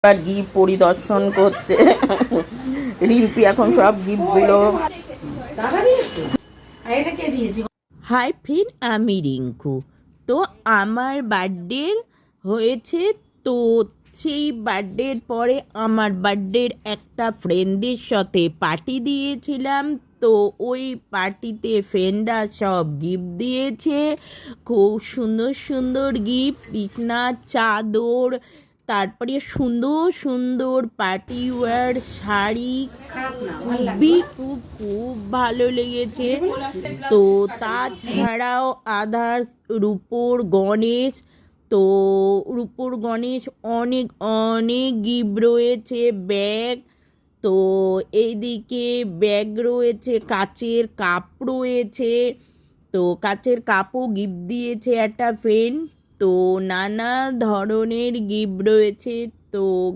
আর gift পরিদর্শন করছে। রিম্পি এখন সব গিফটগুলো। হাই ফ্রেন্ড, আমি রিঙ্কু। তো আমার বার্থডে হয়েছে, তো সেই বার্থডের পরে আমার বার্থডের একটা ফ্রেন্ডদের সাথে পার্টি দিয়েছিলাম। তো ওই পার্টিতে ফ্রেন্ডরা সব গিফট দিয়েছে, খুব সুন্দর সুন্দর গিফট, বিছনা চাদর, তারপরে সুন্দর সুন্দর পার্টি ওয়্যার শাড়ি, খুবই খুব খুব ভালো লেগেছে। তো তাছাড়াও আদার রূপোর গণেশ, তো রূপোর গণেশ অনেক অনেক গিফট রয়েছে, ব্যাগ, তো এইদিকে ব্যাগ রয়েছে, কাচের কাপ রয়েছে, তো কাচের কাপও গিফট দিয়েছে একটা ফ্রেন্ড। তো নানা ধরনের গিফট রয়েছে। তো